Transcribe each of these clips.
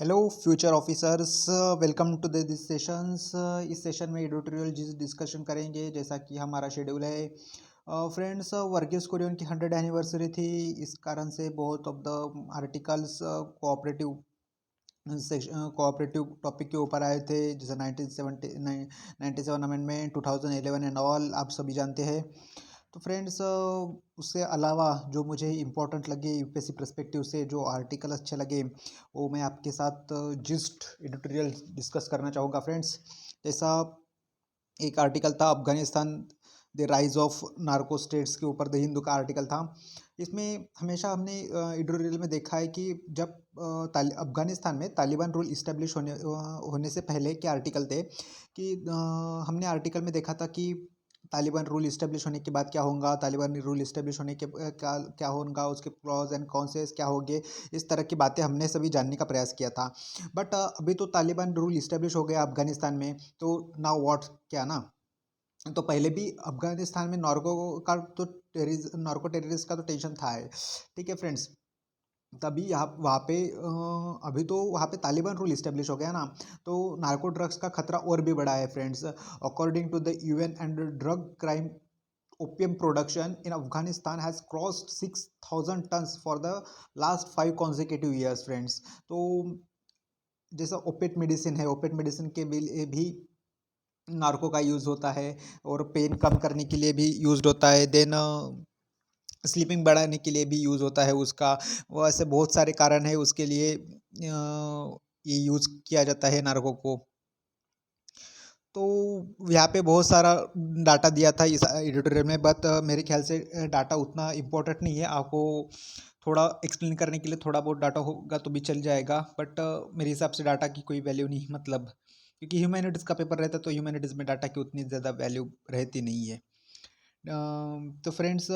Hello future officers, welcome to this sessions. इस session में editorial discussion करेंगे जैसा कि हमारा शेड्यूल है। फ्रेंड्स, वर्गीस कुरियन की 100 एनिवर्सरी थी। इस कारण से बहुत of the articles cooperative cooperative topic के ऊपर आए थे, जैसे 1997 अमेंडमेंट, 2011 एंड ऑल, आप सभी जानते हैं। तो फ्रेंड्स, उससे अलावा जो मुझे इम्पोर्टेंट लगे यूपीएससी पर्सपेक्टिव से, जो आर्टिकल अच्छे लगे, वो मैं आपके साथ जिस्ट एडिटोरियल डिस्कस करना चाहूँगा फ्रेंड्स। जैसा एक आर्टिकल था Afghanistan, the rise of narco states के ऊपर, द हिंदू का आर्टिकल था। इसमें हमेशा हमने एडिटोरियल में देखा है कि जब अफगानिस्तान में तालिबान रूल इस्टेब्लिश होने से पहले के आर्टिकल थे कि हमने आर्टिकल में देखा था कि तालिबान रूल इस्टेब्लिश होने के बाद क्या होगा, तालिबान रूल इस्टेब्लिश होने के क्या क्या होगा, उसके प्रोज एंड कॉन्सेस क्या होंगे। इस तरह की बातें हमने सभी जानने का प्रयास किया था। बट अभी तो तालिबान रूल इस्टेब्लिश हो गया अफगानिस्तान में, तो नाउ व्हाट, क्या ना। तो पहले भी अफगानिस्तान में नार्को टेररिस्ट का तो टेंशन था है। ठीक है फ्रेंड्स। तभी यहाँ वहाँ पे अभी तो वहाँ पे तालिबान रूल इस्टेब्लिश हो गया ना, तो नार्को ड्रग्स का खतरा और भी बढ़ा है friends. According to the UN and drug crime, opium production in Afghanistan has crossed 6,000 tons for the last 5 consecutive years friends। तो जैसा ओपिएट मेडिसिन है, ओपिएट मेडिसिन के भी नार्को का यूज़ होता है, और पेन कम करने के लिए भी यूज़ होता है। देन स्लीपिंग बढ़ाने के लिए भी यूज़ होता है उसका। वो ऐसे बहुत सारे कारण है उसके लिए ये यूज़ किया जाता है नार्को को। तो यहाँ पे बहुत सारा डाटा दिया था इस एडिटोरियल में, बट मेरे ख्याल से डाटा उतना इम्पोर्टेंट नहीं है। आपको थोड़ा एक्सप्लेन करने के लिए थोड़ा बहुत डाटा होगा तो भी चल जाएगा, बट मेरे हिसाब से डाटा की कोई वैल्यू नहीं, मतलब क्योंकि ह्यूमैनिटीज़ का पेपर रहता है तो ह्यूमैनिटीज़ में डाटा की उतनी ज़्यादा वैल्यू रहती नहीं है। तो फ्रेंड्स,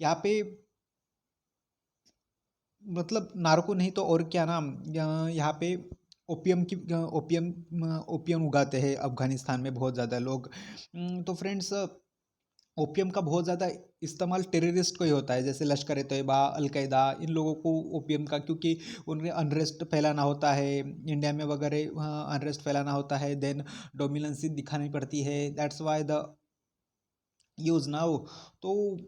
यहाँ पे मतलब नार्को नहीं तो और क्या नाम, यहाँ पे ओपियम की ओपियम उगाते हैं अफगानिस्तान में बहुत ज़्यादा लोग। तो फ्रेंड्स, ओपियम का बहुत ज़्यादा इस्तेमाल टेररिस्ट को ही होता है, जैसे लश्कर ए तैयबा, अलकायदा, इन लोगों को ओपियम का, क्योंकि उन्हें अनरेस्ट फैलाना होता है इंडिया में वगैरह, अनरेस्ट फैलाना होता है, देन डोमिनेंसी दिखानी पड़ती है, that's why the use now. तो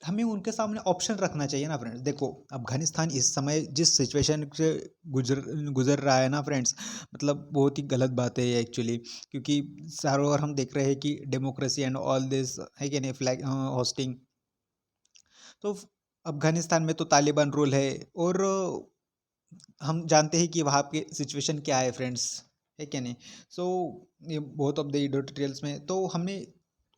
हमें उनके सामने ऑप्शन रखना चाहिए ना फ्रेंड्स। देखो, अफगानिस्तान इस समय जिस सिचुएशन से गुजर गुजर रहा है ना फ्रेंड्स, मतलब बहुत ही गलत बात है ये एक्चुअली, क्योंकि चारों ओर हम देख रहे हैं कि डेमोक्रेसी एंड ऑल दिस है कि नहीं, फ्लैग होस्टिंग। तो अफगानिस्तान में तो तालिबान रूल है, और हम जानते हैं कि वहाँ पे सिचुएशन क्या है फ्रेंड्स, है क्या नहीं। सो ये बहुत ऑफ द एडिटोरियल्स में तो हमने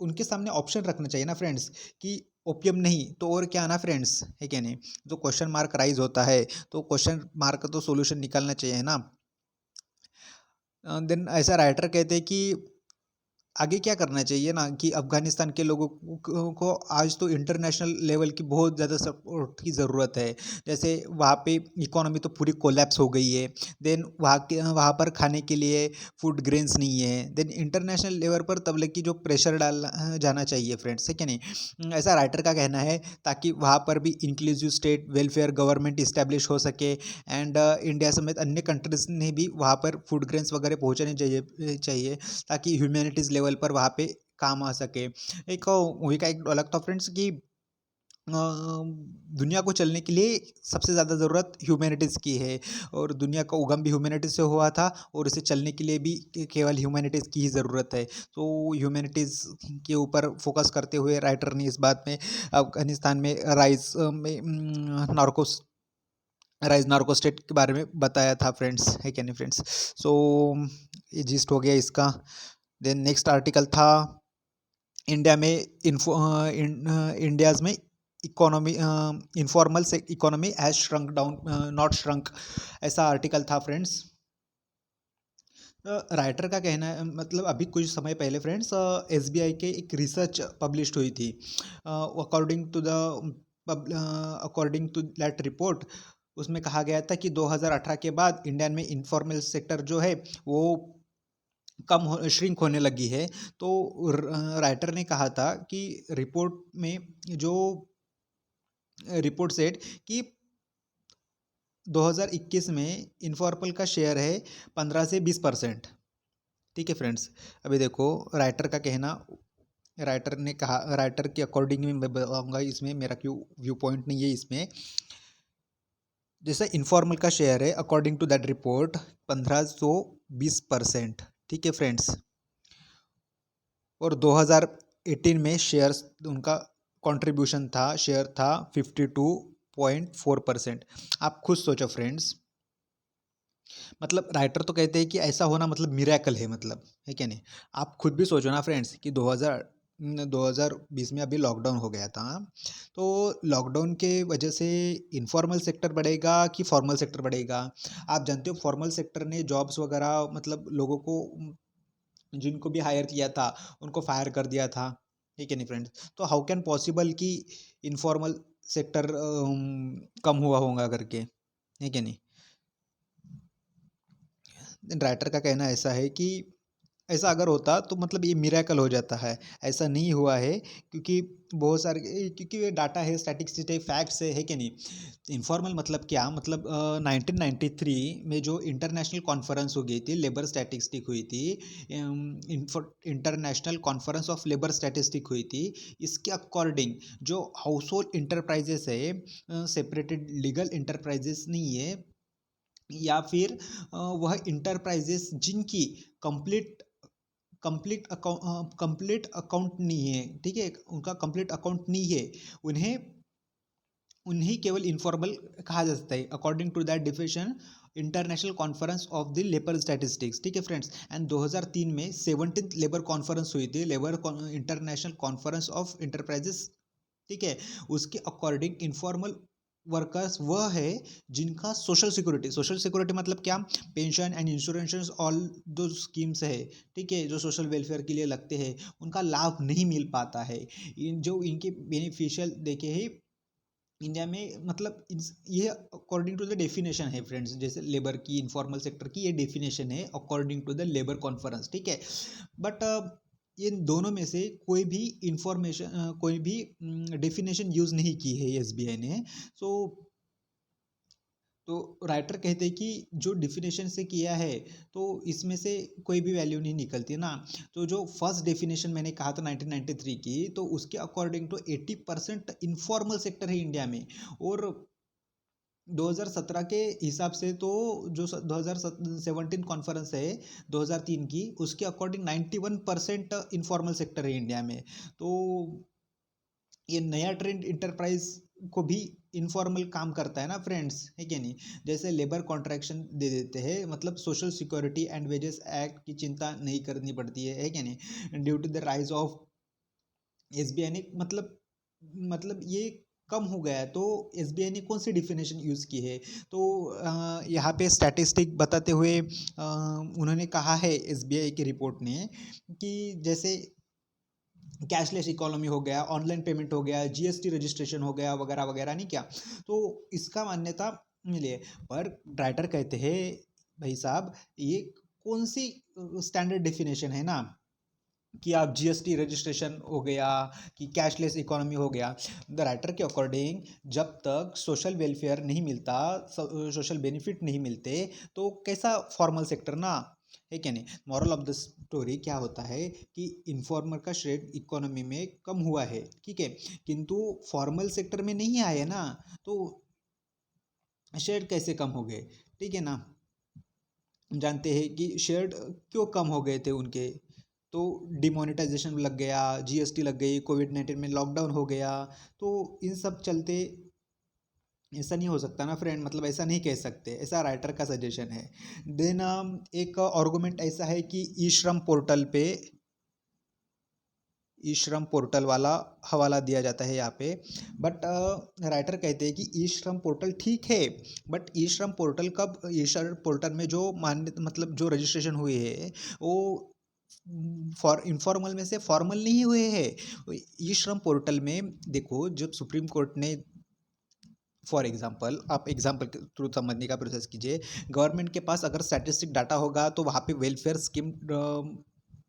उनके सामने ऑप्शन रखना चाहिए ना फ्रेंड्स, कि ओपियम नहीं तो और क्या ना फ्रेंड्स, है क्या नहीं। जो क्वेश्चन मार्क राइज होता है, तो क्वेश्चन मार्क का तो सोल्यूशन निकालना चाहिए ना। देन ऐसा राइटर कहते हैं कि आगे क्या करना चाहिए ना, कि अफगानिस्तान के लोगों को आज तो इंटरनेशनल लेवल की बहुत ज़्यादा सपोर्ट की ज़रूरत है। जैसे वहाँ पे इकोनॉमी तो पूरी कोलैप्स हो गई है। देन वहाँ पर खाने के लिए फूड ग्रेन्स नहीं है। देन इंटरनेशनल लेवल पर तबले की जो प्रेशर डाल जाना चाहिए फ्रेंड्स, है क्या नहीं। ऐसा राइटर का कहना है, ताकि वहाँ पर भी inclusive state welfare government establish हो सके, एंड इंडिया समेत अन्य कंट्रीज ने भी वहाँ पर फूड ग्रेन्स वगैरह पहुँचाने चाहिए, ताकि ह्यूमैनिटीज़ लेवल पर वहाँ पे काम आ सके। एक मूवी का एक डायलॉग था फ्रेंड्स कि दुनिया को चलने के लिए सबसे ज़्यादा ज़रूरत ह्यूमैनिटीज़ की है, और दुनिया का उगम भी ह्यूमैनिटीज़ से हुआ था, और इसे चलने के लिए भी केवल ह्यूमैनिटीज़ की ही ज़रूरत है। तो ह्यूमैनिटीज़ के ऊपर फोकस करते हुए राइटर ने इस बात में अफगानिस्तान में नार्कोस राइज नार्को स्टेट के बारे में बताया था फ्रेंड्स, है क्या नहीं फ्रेंड्स। सो ये जिस्ट हो गया इसका। देन नेक्स्ट आर्टिकल था इंडिया में इंडियाज़ में इकोनॉमी, इनफॉर्मल से economy has shrunk down, not shrunk, ऐसा आर्टिकल था फ्रेंड्स। राइटर का कहना है, मतलब अभी कुछ समय पहले फ्रेंड्स एसबीआई के एक रिसर्च पब्लिश हुई थी। अकॉर्डिंग टू दैट रिपोर्ट, उसमें कहा गया था कि 2018 के बाद इंडिया में इनफॉर्मल सेक्टर जो है वो श्रिंक होने लगी है। तो राइटर ने कहा था कि रिपोर्ट में जो रिपोर्ट सेड कि 2021 में इनफॉर्मल का शेयर है 15 से 20%। ठीक है फ्रेंड्स, अभी देखो राइटर का कहना, राइटर ने कहा, राइटर के अकॉर्डिंग मैं बताऊँगा, इसमें मेरा क्यों व्यू पॉइंट नहीं है इसमें। जैसे इनफॉर्मल का शेयर है अकॉर्डिंग टू दैट रिपोर्ट 1520%। ठीक है फ्रेंड्स, और 2018 में शेयर्स उनका कंट्रीब्यूशन था, शेयर था 52.4%। आप खुद सोचो फ्रेंड्स, मतलब राइटर तो कहते हैं कि ऐसा होना मतलब मिरेकल है, मतलब है क्या नहीं। आप खुद भी सोचो ना फ्रेंड्स कि 2020 में अभी लॉकडाउन हो गया था, तो लॉकडाउन के वजह से इनफॉर्मल सेक्टर बढ़ेगा कि फॉर्मल सेक्टर बढ़ेगा। आप जानते हो फॉर्मल सेक्टर ने जॉब्स वगैरह मतलब लोगों को, जिनको भी हायर किया था उनको फायर कर दिया था, ठीक है नहीं फ्रेंड्स। तो हाउ कैन पॉसिबल कि इनफॉर्मल सेक्टर कम हुआ होगा करके, है क्या नहीं। राइटर का कहना ऐसा है कि ऐसा अगर होता तो मतलब ये मिरेकल हो जाता है, ऐसा नहीं हुआ है क्योंकि बहुत सारे, क्योंकि ये डाटा है, स्टैटिस्टिक्स है, फैक्ट्स है कि नहीं। इनफॉर्मल मतलब क्या, मतलब 1993 में जो इंटरनेशनल कॉन्फ्रेंस हो गई थी, लेबर स्टैटिस्टिक हुई थी, international conference of labour statistic हुई थी। इसके अकॉर्डिंग जो हाउस होल्ड इंटरप्राइजेस है, सेपरेटेड लीगल इंटरप्राइजेस नहीं है, या फिर वह इंटरप्राइजेस जिनकी कंप्लीट कंप्लीट अकाउंट नहीं है, ठीक है, उनका कंप्लीट अकाउंट नहीं है, उन्हें उन्हीं केवल इनफॉर्मल कहा जा सकता है according to that definition, international conference of the labour statistics. ठीक है फ्रेंड्स, एंड 2003 में 17th लेबर कॉन्फ्रेंस हुई थी, labour international conference of enterprises. ठीक है, उसके अकॉर्डिंग इनफॉर्मल वर्कर्स वह है जिनका सोशल सिक्योरिटी मतलब क्या, पेंशन एंड इंश्योरेंस, ऑल दो स्कीम्स है, ठीक है, जो सोशल वेलफेयर के लिए लगते हैं, उनका लाभ नहीं मिल पाता है। जो इनके बेनिफिशियल देखे ही इंडिया में, मतलब ये अकॉर्डिंग टू द डेफिनेशन है फ्रेंड्स, जैसे लेबर की, इनफॉर्मल सेक्टर की ये डेफिनेशन है according to the labour conference. ठीक है, बट इन दोनों में से कोई भी इंफॉर्मेशन, कोई भी डेफिनेशन यूज़ नहीं की है एसबीआई ने। सो तो राइटर कहते हैं कि जो डिफिनेशन से किया है तो इसमें से कोई भी वैल्यू नहीं निकलती ना। तो जो फर्स्ट डेफिनेशन मैंने कहा था 1993 की, तो उसके अकॉर्डिंग तो 80% इनफॉर्मल सेक्टर है इंडिया में, और 2017 के हिसाब से तो जो 2017 कॉन्फ्रेंस है 2003 की, उसके अकॉर्डिंग 91% इनफॉर्मल सेक्टर है इंडिया में। तो ये नया ट्रेंड इंटरप्राइज को भी इनफॉर्मल काम करता है ना फ्रेंड्स, है क्या नहीं। जैसे लेबर कॉन्ट्रैक्शन दे देते हैं, मतलब social security and wages act की चिंता नहीं करनी पड़ती है क्या नहीं, due to the rise of SBI ने, मतलब ये कम हो गया है। तो एसबीआई ने कौन सी डिफिनेशन यूज़ की है, तो यहाँ पे स्टैटिस्टिक बताते हुए उन्होंने कहा है एसबीआई की रिपोर्ट ने कि जैसे कैशलेस इकोनॉमी हो गया, ऑनलाइन पेमेंट हो गया, जीएसटी रजिस्ट्रेशन हो गया, वगैरह वगैरह, नहीं क्या, तो इसका मान्यता मिली है। पर राइटर कहते हैं भाई साहब, ये कौन सी स्टैंडर्ड डेफिनेशन है ना, कि आप जीएसटी रजिस्ट्रेशन हो गया कि कैशलेस इकोनॉमी हो गया। द राइटर के अकॉर्डिंग जब तक सोशल वेलफेयर नहीं मिलता, सोशल बेनिफिट नहीं मिलते, तो कैसा फॉर्मल सेक्टर ना, है क्या नहीं। मॉरल ऑफ द स्टोरी क्या होता है कि इनफॉर्मल का शेयर इकोनॉमी में कम हुआ है, ठीक है, किंतु फॉर्मल सेक्टर में नहीं आए ना, तो शेयर कैसे कम हो गए, ठीक है ना। जानते हैं कि शेयर क्यों कम हो गए थे उनके, तो डिमोनेटाइजेशन लग गया, जीएसटी लग गई, कोविड-19 में लॉकडाउन हो गया, तो इन सब चलते ऐसा नहीं हो सकता ना फ्रेंड, मतलब ऐसा नहीं कह सकते, ऐसा राइटर का सजेशन है। देन एक आर्गुमेंट ऐसा है कि ई श्रम पोर्टल वाला हवाला दिया जाता है यहाँ पे, बट राइटर कहते हैं कि ई श्रम पोर्टल ठीक है, बट ई श्रम पोर्टल कब, ई श्रम पोर्टल में जो मान्य मतलब जो रजिस्ट्रेशन हुए है वो फॉर इनफॉर्मल में से फॉर्मल नहीं हुए हैं। ई श्रम पोर्टल में देखो, जब सुप्रीम कोर्ट ने, फॉर एग्जाम्पल, आप एग्जाम्पल के थ्रू समझने का प्रोसेस कीजिए, गवर्नमेंट के पास अगर स्टैटिस्टिक डाटा होगा तो वहाँ पे वेलफेयर स्कीम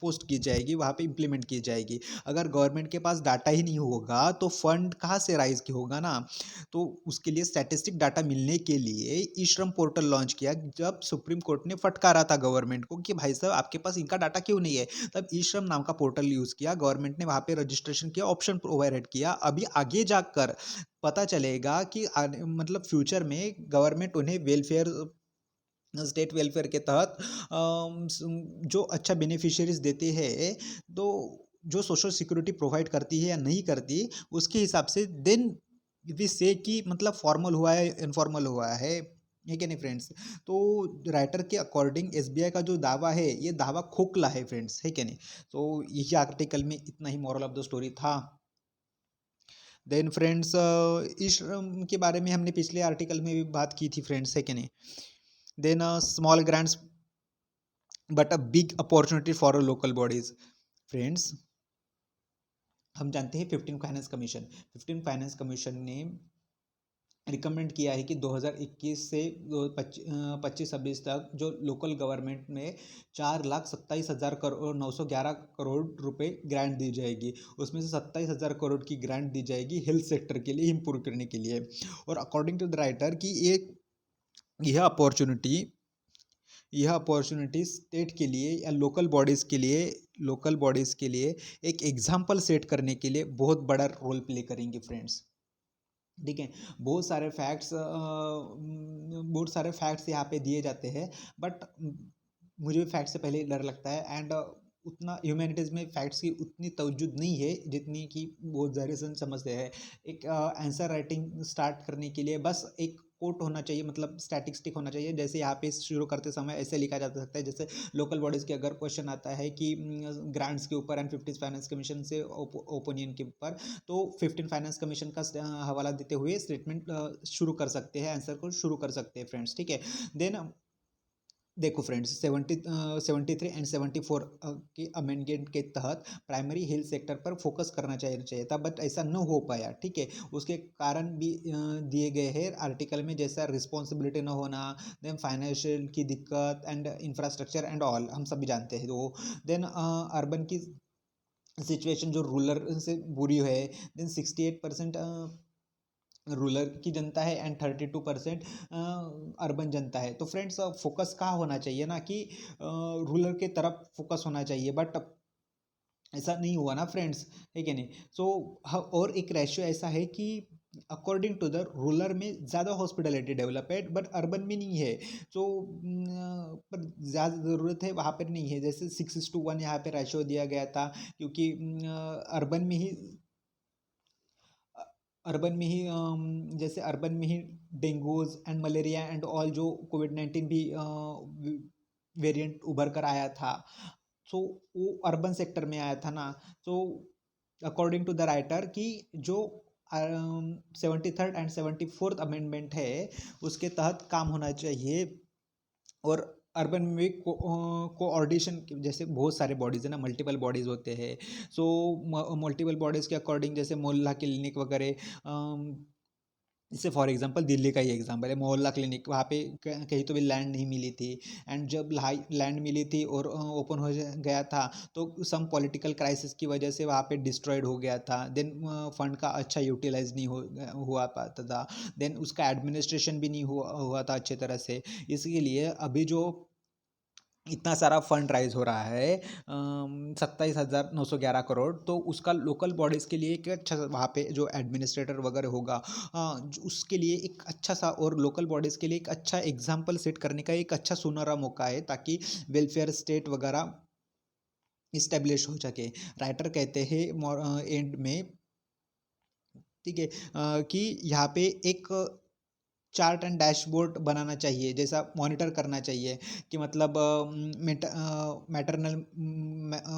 पोस्ट की जाएगी, वहाँ पे इम्प्लीमेंट की जाएगी। अगर गवर्नमेंट के पास डाटा ही नहीं होगा तो फंड कहाँ से राइज की होगा ना। तो उसके लिए स्टैटिस्टिक डाटा मिलने के लिए ई श्रम पोर्टल लॉन्च किया, जब सुप्रीम कोर्ट ने फटकारा था गवर्नमेंट को कि भाई साहब आपके पास इनका डाटा क्यों नहीं है, तब ई श्रम नाम का पोर्टल यूज़ किया गवर्नमेंट ने, वहाँ पे रजिस्ट्रेशन किया, ऑप्शन प्रोवाइड किया। अभी आगे जाकर पता चलेगा कि मतलब फ्यूचर में गवर्नमेंट उन्हें वेलफेयर, स्टेट वेलफेयर के तहत जो अच्छा बेनिफिशियरीज देते हैं, तो जो सोशल सिक्योरिटी प्रोवाइड करती है या नहीं करती, उसके हिसाब से देन वी से कि मतलब फॉर्मल हुआ है इनफॉर्मल हुआ है कि नहीं फ्रेंड्स। तो राइटर के अकॉर्डिंग एसबीआई का जो दावा है, ये दावा खोखला है फ्रेंड्स, है कि नहीं। तो यही आर्टिकल में इतना ही मॉरल ऑफ द स्टोरी था। देन फ्रेंड्स इस के बारे में हमने पिछले आर्टिकल में भी बात की थी फ्रेंड्स, है कि नहीं। Then small grants but a big opportunity for local bodies. Friends हम जानते हैं 15 फाइनेंस कमीशन ने रिकमेंड किया है कि 2021 से 25-26 तक जो लोकल गवर्नमेंट में 4,27,911 करोड़ रुपए ग्रांट दी जाएगी, उसमें से 27,000 करोड़ की ग्रांट दी जाएगी हेल्थ सेक्टर के लिए इम्प्रूव करने के लिए। और अकॉर्डिंग टू द राइटर कि एक यह अपॉर्चुनिटी स्टेट के लिए या लोकल बॉडीज़ के लिए एक एग्जाम्पल सेट करने के लिए बहुत बड़ा रोल प्ले करेंगे फ्रेंड्स। ठीक है। बहुत सारे फैक्ट्स यहाँ पे दिए जाते हैं, बट मुझे फैक्ट से पहले डर लगता है। एंड उतना ह्यूमैनिटीज़ में फैक्ट्स की उतनी तवज्जुद नहीं है जितनी कि बहुत ज़्यादा समझते हैं। एक आंसर राइटिंग स्टार्ट करने के लिए बस एक कोट होना चाहिए, मतलब स्टैटिस्टिक होना चाहिए। जैसे यहाँ पे शुरू करते समय ऐसे लिखा जा सकता है, जैसे लोकल बॉडीज़ के अगर क्वेश्चन आता है कि ग्रांट्स के ऊपर एंड 15 फाइनेंस कमीशन से ओपिनियन के ऊपर, तो 15 फाइनेंस कमीशन का हवाला देते हुए स्टेटमेंट शुरू कर सकते हैं, आंसर को शुरू कर सकते हैं फ्रेंड्स। ठीक है। देन देखो फ्रेंड्स 73 एंड 74 के अमेंडमेंट के तहत प्राइमरी हेल्थ सेक्टर पर फोकस करना चाहिए था, बट ऐसा न हो पाया। ठीक है। उसके कारण भी दिए गए हैं आर्टिकल में, जैसा रिस्पॉन्सिबिलिटी न होना, देन फाइनेंशियल की दिक्कत एंड इंफ्रास्ट्रक्चर एंड ऑल, हम सभी जानते हैं। तो देन अर्बन की सिचुएशन जो रूरल से बुरी है, देन 68% रूरल की जनता है एंड 32% अर्बन जनता है। तो फ्रेंड्स फोकस कहाँ होना चाहिए ना कि रूरल के तरफ फोकस होना चाहिए, बट ऐसा नहीं हुआ ना फ्रेंड्स, है कि नहीं। सो और एक रेशियो ऐसा है कि अकॉर्डिंग टू द रूरल में ज़्यादा हॉस्पिटलिटी डेवलपमेंट, बट अर्बन में नहीं है। सो पर ज़्यादा ज़रूरत है वहाँ पर नहीं है। जैसे 6:1 यहाँ पे रेशियो दिया गया था, क्योंकि अर्बन में ही अर्बन में ही जैसे अर्बन में ही डेंगूज एंड मलेरिया एंड ऑल जो कोविड-19 भी वेरिएंट उभर कर आया था, सो वो अर्बन सेक्टर में आया था ना। So according to the writer कि जो 73rd एंड 74th अमेंडमेंट है, उसके तहत काम होना चाहिए। और अर्बन में कोऑर्डिनेशन, जैसे बहुत सारे बॉडीज़ है ना, मल्टीपल बॉडीज़ होते हैं। सो मल्टीपल बॉडीज़ के अकॉर्डिंग जैसे मोहल्ला क्लिनिक वगैरह, जैसे फॉर एग्जांपल दिल्ली का ही एग्जांपल है, मोहल्ला क्लिनिक, वहाँ पे कहीं तो भी लैंड नहीं मिली थी। एंड जब लैंड मिली थी और ओपन हो गया था, तो सम पॉलिटिकल क्राइसिस की वजह से वहाँ पे डिस्ट्रॉयड हो गया था। देन फंड का अच्छा यूटिलाइज नहीं हुआ पाता था। देन उसका एडमिनिस्ट्रेशन भी नहीं हुआ था अच्छे तरह से। इसके लिए अभी जो इतना सारा फंड राइज हो रहा है 27,911 करोड़, तो उसका लोकल बॉडीज़ के लिए एक अच्छा वहाँ पे जो एडमिनिस्ट्रेटर वगैरह होगा, उसके लिए एक अच्छा सा, और लोकल बॉडीज़ के लिए एक अच्छा एग्जाम्पल सेट करने का एक अच्छा सुनहरा मौका है, ताकि वेलफेयर स्टेट वगैरह इस्टेब्लिश हो सके। राइटर कहते हैं एंड में, ठीक है, कि यहाँ पे एक चार्ट एंड डैशबोर्ड बनाना चाहिए, जैसा मॉनिटर करना चाहिए कि मतलब मैटरनल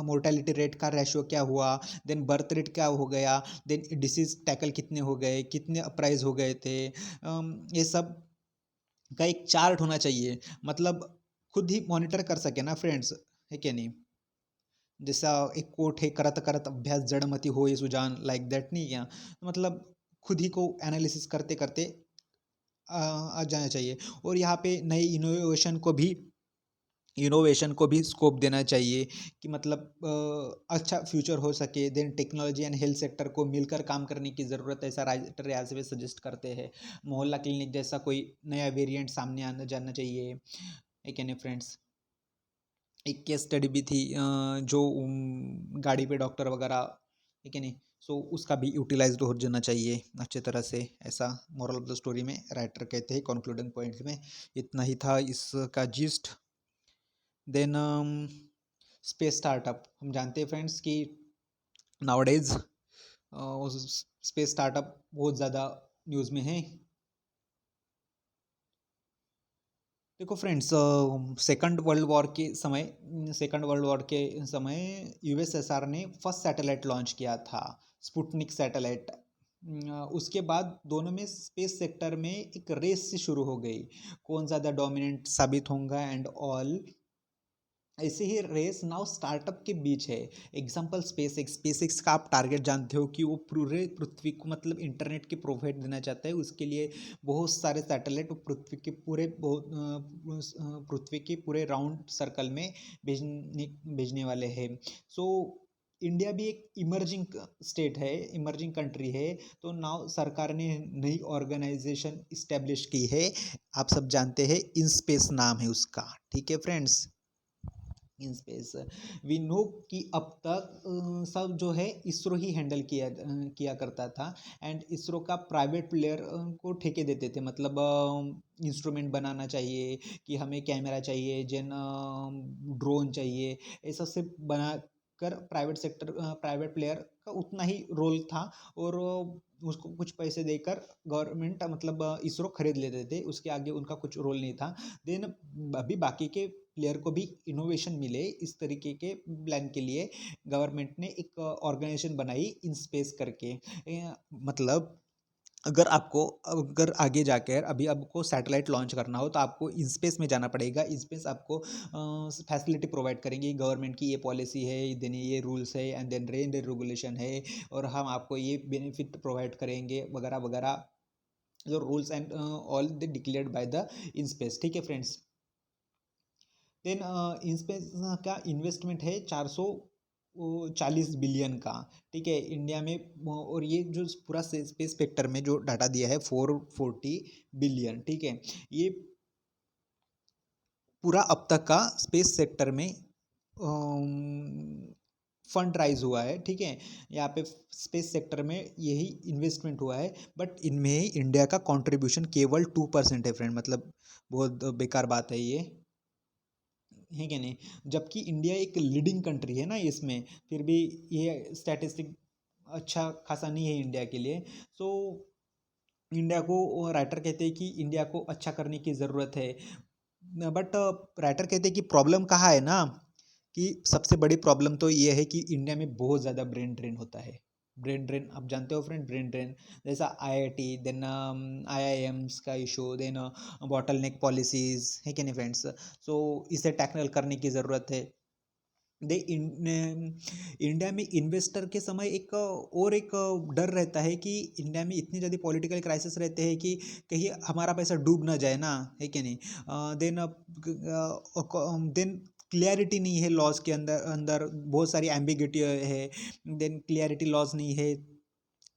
मोर्टेलिटी रेट का रेशियो क्या हुआ, देन बर्थ रेट क्या हो गया, देन डिसीज टैकल कितने हो गए, कितने अपराइज हो गए थे, ये सब का एक चार्ट होना चाहिए। मतलब खुद ही मॉनिटर कर सके ना फ्रेंड्स, है क्या नहीं। जैसा एक कोट है, करत करत अभ्यास जड़मति हो ये सुजान, लाइक दैट नहीं क्या, मतलब खुद ही को एनालिसिस करते करते आ जाना चाहिए। और यहाँ पे नए इनोवेशन को भी इनोवेशन को भी स्कोप देना चाहिए कि मतलब अच्छा फ्यूचर हो सके। Then technology and health sector को मिलकर काम करने की ज़रूरत है, ऐसा राइटर यहाँ से सजेस्ट करते हैं। मोहल्ला क्लिनिक जैसा कोई नया वेरिएंट सामने आना जाना चाहिए। एक है फ्रेंड्स, एक केस स्टडी भी थी जो गाड़ी पे डॉक्टर वगैरह, ठीक है नहीं, सो उसका भी यूटिलाइज्ड हो जाना चाहिए अच्छे तरह से, ऐसा मोरल ऑफ द स्टोरी में राइटर कहते हैं कंक्लूडिंग पॉइंट्स में। इतना ही था इसका जिस्ट। देन स्पेस स्टार्टअप, हम जानते हैं फ्रेंड्स कि नाउडेज स्पेस स्टार्टअप बहुत ज़्यादा न्यूज़ में है। देखो फ्रेंड्स, सेकंड वर्ल्ड वॉर के समय यूएसएसआर ने फर्स्ट सैटेलाइट लॉन्च किया था, स्पुतनिक सैटेलाइट। उसके बाद दोनों में स्पेस सेक्टर में एक रेस से शुरू हो गई, कौन ज़्यादा डोमिनेंट साबित होगा एंड ऑल। ऐसे ही रेस नाउ स्टार्टअप के बीच है। एग्जाम्पल स्पेस एक्स का आप टारगेट जानते हो कि वो पूरे पृथ्वी को मतलब इंटरनेट की प्रोवाइड देना चाहता है। उसके लिए बहुत सारे सैटेलाइट पृथ्वी के पूरे राउंड सर्कल में भेजने वाले हैं। सो इंडिया भी एक इमर्जिंग स्टेट है, इमर्जिंग कंट्री है। तो नाउ सरकार ने नई ऑर्गेनाइजेशन इस्टेब्लिश की है, आप सब जानते हैं, इन स्पेस नाम है उसका, ठीक है friends. In space we know कि अब तक सब जो है इसरो ही हैंडल किया करता था। एंड इसरो का प्राइवेट प्लेयर को ठेके देते थे, मतलब इंस्ट्रूमेंट बनाना चाहिए कि हमें कैमरा चाहिए, जेन ड्रोन चाहिए, ऐसा से बना कर प्राइवेट प्लेयर का उतना ही रोल था। और उसको कुछ पैसे देकर गवर्नमेंट मतलब इसरो खरीद लेते थे, उसके आगे उनका कुछ रोल नहीं था। देन अभी बाकी के प्लेयर को भी इनोवेशन मिले इस तरीके के प्लान के लिए गवर्नमेंट ने एक ऑर्गेनाइजेशन बनाई इन स्पेस करके। मतलब अगर आगे जाकर अभी आपको सैटेलाइट लॉन्च करना हो तो आपको इन स्पेस में जाना पड़ेगा। इन स्पेस आपको फैसिलिटी प्रोवाइड करेंगे, गवर्नमेंट की ये पॉलिसी है, देन ये रूल्स है एंड देन रेगुलेशन है, और हम आपको ये बेनिफिट प्रोवाइड करेंगे वगैरह वगैरह, जो rules and all they declared by the in space, ठीक है फ्रेंड्स। देन इंस्पेस का इन्वेस्टमेंट है 440 बिलियन का, ठीक है इंडिया में। और ये जो पूरा स्पेस सेक्टर में जो डाटा दिया है 440 बिलियन, ठीक है। ये पूरा अब तक का स्पेस सेक्टर में फंड राइज हुआ है, ठीक है। यहाँ पे स्पेस सेक्टर में यही इन्वेस्टमेंट हुआ है, बट इनमें इंडिया का कंट्रीब्यूशन केवल 2% है फ्रेंड, मतलब बहुत बेकार बात है ये, है कि नहीं। जबकि इंडिया एक लीडिंग कंट्री है ना इसमें, फिर भी ये स्टैटिस्टिक अच्छा खासा नहीं है इंडिया के लिए। सो इंडिया को राइटर कहते हैं कि इंडिया को अच्छा करने की ज़रूरत है। बट राइटर कहते हैं कि प्रॉब्लम कहाँ है ना, कि सबसे बड़ी प्रॉब्लम तो ये है कि इंडिया में बहुत ज़्यादा ब्रेन ड्रेन होता है। ब्रेन ड्रेन आप जानते हो फ्रेंड, ब्रेन ड्रेन जैसा आईआईटी, देन आईआईएम्स का issue, then bottle neck policies, है कि नहीं फ्रेंड्स। सो इसे टैकल करने की ज़रूरत है। दे इंडिया में इन्वेस्टर के समय एक डर रहता है कि इंडिया में इतनी ज़्यादा पॉलिटिकल क्राइसिस रहते हैं कि कहीं हमारा पैसा डूब ना जाए ना, है कि नहीं। देन क्लियरिटी नहीं है लॉज के अंदर अंदर बहुत सारी एम्बिग्यूटी है। देन क्लियरिटी लॉज नहीं है।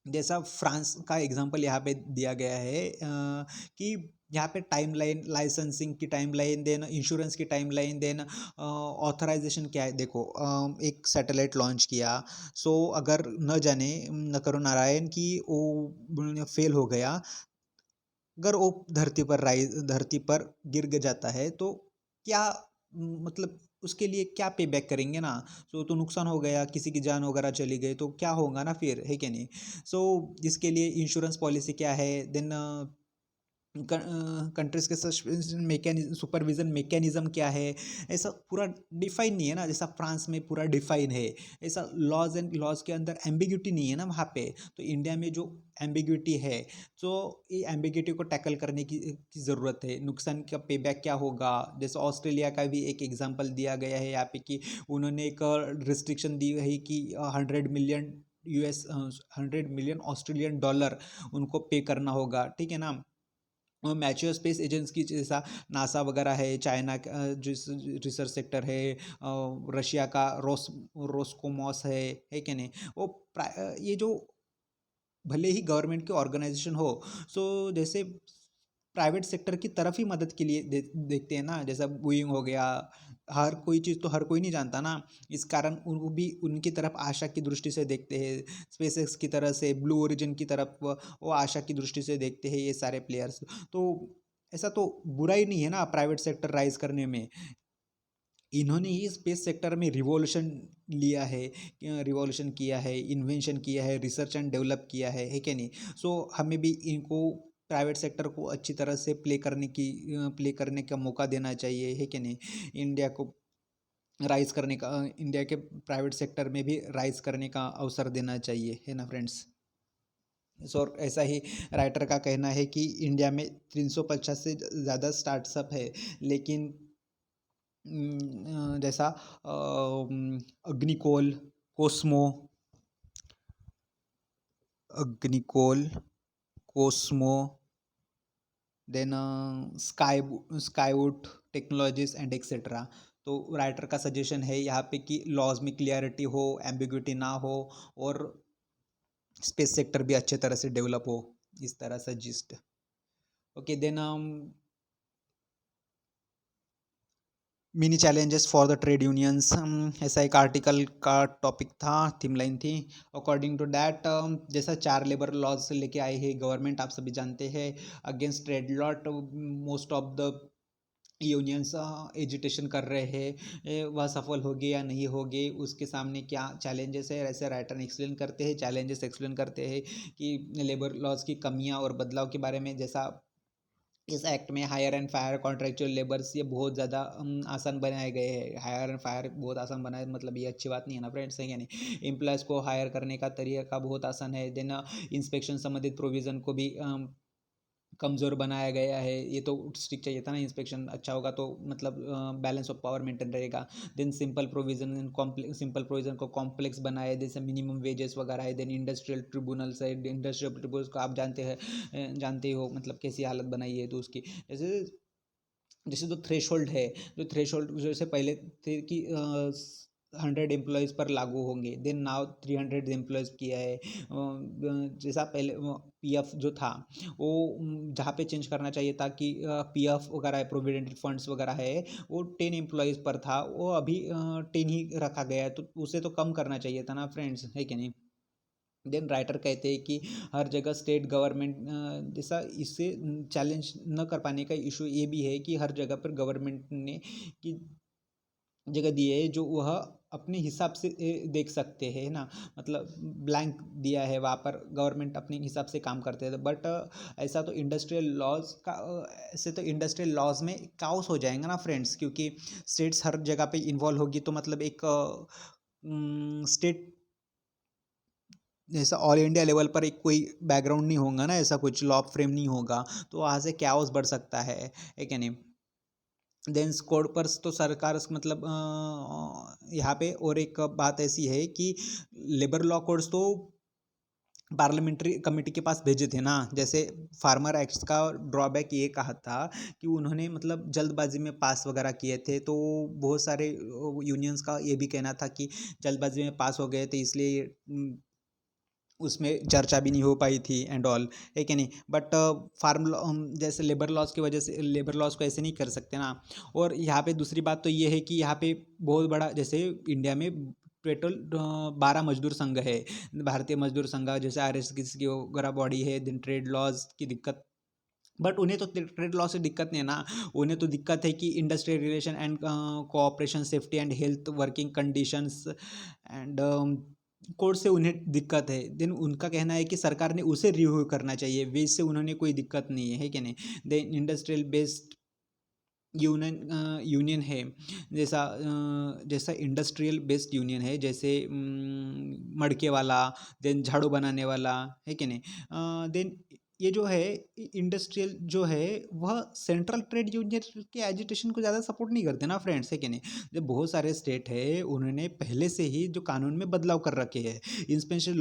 जैसा फ्रांस का एग्जांपल यहाँ पे दिया गया है कि यहाँ पे टाइमलाइन, लाइसेंसिंग की टाइमलाइन, देन इंश्योरेंस की टाइमलाइन, देन ऑथराइजेशन क्या है। देखो एक सैटेलाइट लॉन्च किया, सो अगर न जाने न करो नारायण कि वो फेल हो गया, अगर वो धरती पर गिर जाता है तो क्या मतलब उसके लिए क्या पे बैक करेंगे ना। सो तो नुकसान हो गया, किसी की जान वगैरह चली गई तो क्या होगा ना फिर, है कि नहीं। सो इसके लिए इंश्योरेंस पॉलिसी क्या है, देन कंट्रीज के सुपरविजन मैकेनिज्म क्या है, ऐसा पूरा डिफाइन नहीं है ना। जैसा फ्रांस में पूरा डिफाइन है, ऐसा लॉज के अंदर एम्बिग्यूटी नहीं है ना वहाँ पे। तो इंडिया में जो एम्बिग्यूटी है, तो ये एम्बिग्यूटी को टैकल करने की ज़रूरत है। नुकसान का पे बैक क्या होगा, जैसे ऑस्ट्रेलिया का भी एक एग्जांपल दिया गया है यहाँ पे कि उन्होंने एक रिस्ट्रिक्शन दी है कि 100 मिलियन US $100 मिलियन उनको पे करना होगा, ठीक है ना। मैच्योर स्पेस एजेंसी जैसा नासा वगैरह है, चाइना का जो रिसर्च सेक्टर है, रशिया का रोस्कोमॉस है कि नहीं। ये जो भले ही गवर्नमेंट के ऑर्गेनाइजेशन हो, सो जैसे प्राइवेट सेक्टर की तरफ ही मदद के लिए देखते हैं ना, जैसा बोइंग हो गया। हर कोई चीज़ तो हर कोई नहीं जानता ना, इस कारण वो भी उनकी तरफ आशा की दृष्टि से देखते हैं। स्पेसएक्स की तरह से, ब्लू ओरिजिन की तरफ वो आशा की दृष्टि से देखते हैं ये सारे प्लेयर्स। तो ऐसा तो बुरा ही नहीं है ना प्राइवेट सेक्टर राइज करने में। इन्होंने ही स्पेस सेक्टर में रिवॉल्यूशन लिया है, रिवॉल्यूशन किया है, इन्वेंशन किया है, रिसर्च एंड डेवलप किया है कि नहीं। सो हमें भी इनको प्राइवेट सेक्टर को अच्छी तरह से प्ले करने का मौका देना चाहिए, है कि नहीं। इंडिया को राइज करने का, इंडिया के प्राइवेट सेक्टर में भी राइज करने का अवसर देना चाहिए, है ना फ्रेंड्स। सो ऐसा ही राइटर का कहना है कि इंडिया में 350 से ज़्यादा स्टार्टअप है, लेकिन जैसा Agnikul, Cosmos, Agnikul, Cosmos, then Skywood technologies and etcetera. तो राइटर का सजेशन है यहाँ पे कि लॉज में क्लियरिटी हो, एम्बिग्विटी ना हो, और स्पेस सेक्टर भी अच्छे तरह से डेवलप हो, इस तरह suggest. Okay, then mini challenges for the trade unions, ऐसा एक आर्टिकल का टॉपिक था, थीम लाइन थी। अकॉर्डिंग टू दैट, जैसा 4 लेबर लॉज लेके आए हैं गवर्नमेंट, आप सभी जानते हैं, against trade lot. Most of the unions agitation कर रहे हैं, वह सफल होगी या नहीं होगी, उसके सामने क्या चैलेंजेस है, ऐसे राइटर एक्सप्लेन करते हैं, चैलेंजेस एक्सप्लेन करते हैं कि लेबर लॉज की कमियां और बदलाव के बारे में। जैसा इस एक्ट में hire and fire contractual labours ये बहुत ज़्यादा आसान बनाए गए हैं। हायर एंड फायर बहुत आसान बनाए, मतलब ये अच्छी बात नहीं है ना फ्रेंड्स, है या नहीं। एम्प्लॉयज़ को हायर करने का तरीका बहुत आसान है। देन इंस्पेक्शन संबंधित प्रोविज़न को भी कमज़ोर बनाया गया है। ये तो स्ट्रिक्ट चाहिए था ना, इंस्पेक्शन अच्छा होगा तो मतलब बैलेंस ऑफ पावर मेंटेन रहेगा। देन सिंपल प्रोविजन को कॉम्प्लेक्स बनाया, जैसे मिनिमम वेजेस वगैरह है। देन इंडस्ट्रियल ट्रिब्यूनल्स है, इंडस्ट्रियल ट्रिब्यूनल्स को आप जानते हो मतलब कैसी हालत बनाई है तो उसकी। जैसे जैसे जो थ्रेशोल्ड है, जो थ्रेशोल्ड जैसे पहले थे कि 100 एम्प्लॉयज़ पर लागू होंगे, देन नाउ 300 एम्प्लॉयज़ किया है। जैसा पहले पीएफ जो था वो जहाँ पे चेंज करना चाहिए था कि पीएफ वगैरह है, प्रोविडेंट फंड्स वगैरह है, वो 10 एम्प्लॉयज़ पर था, वो अभी 10 ही रखा गया है। तो उसे तो कम करना चाहिए था ना फ्रेंड्स, है कि नहीं। देन राइटर कहते हैं कि हर जगह स्टेट गवर्नमेंट जैसा इससे चैलेंज न कर पाने का इशू ये भी है कि हर जगह पर गवर्नमेंट ने की जगह दी है जो वह अपने हिसाब से देख सकते हैं ना, मतलब ब्लैंक दिया है वहाँ पर, गवर्नमेंट अपने हिसाब से काम करते हैं। बट ऐसा तो इंडस्ट्रियल लॉज का ऐसे तो इंडस्ट्रियल लॉज में काउस हो जाएगा ना फ्रेंड्स, क्योंकि स्टेट्स हर जगह पे इन्वॉल्व होगी, तो मतलब एक स्टेट जैसा ऑल इंडिया लेवल पर एक कोई बैकग्राउंड नहीं होगा ना, ऐसा कुछ लॉ फ्रेम नहीं होगा, तो वहाँ से कैओस बढ़ सकता है क्या नहीं। देन कोड पर तो सरकार मतलब यहाँ पे और एक बात ऐसी है कि लेबर लॉ कोड्स तो पार्लियामेंट्री कमेटी के पास भेजे थे ना। जैसे फार्मर एक्ट्स का ड्रॉबैक ये कहा था कि उन्होंने मतलब जल्दबाजी में पास वगैरह किए थे, तो बहुत सारे यूनियंस का ये भी कहना था कि जल्दबाजी में पास हो गए थे, इसलिए उसमें चर्चा भी नहीं हो पाई थी एंड ऑल, है कि नहीं। बट फार्म लॉ जैसे लेबर लॉज की वजह से लेबर लॉज को ऐसे नहीं कर सकते ना। और यहाँ पे दूसरी बात तो ये है कि यहाँ पे बहुत बड़ा, जैसे इंडिया में टोटल 12 मजदूर संघ है, भारतीय मजदूर संघ, जैसे RSS की वगैरह बॉडी है। दिन ट्रेड लॉज की दिक्कत, बट उन्हें तो ट्रेड लॉ से दिक्कत नहीं है ना। उन्हें तो दिक्कत है कि industrial relation and cooperation, safety and health, working conditions and court से उन्हें दिक्कत है। देन उनका कहना है कि सरकार ने उसे रिव्यू करना चाहिए, वेज से उन्होंने कोई दिक्कत नहीं है कि नहीं। देन इंडस्ट्रियल बेस्ड यूनियन है, जैसा इंडस्ट्रियल बेस्ड यूनियन है, जैसे मड़के वाला, देन झाड़ू बनाने वाला, है कि नहीं। देन ये जो है इंडस्ट्रियल जो है वह सेंट्रल ट्रेड यूनियन के एजिटेशन को ज़्यादा सपोर्ट नहीं करते ना फ्रेंड्स, है कि नहीं। जब बहुत सारे स्टेट है उन्होंने पहले से ही जो कानून में बदलाव कर रखे हैं, इंस्पेक्शन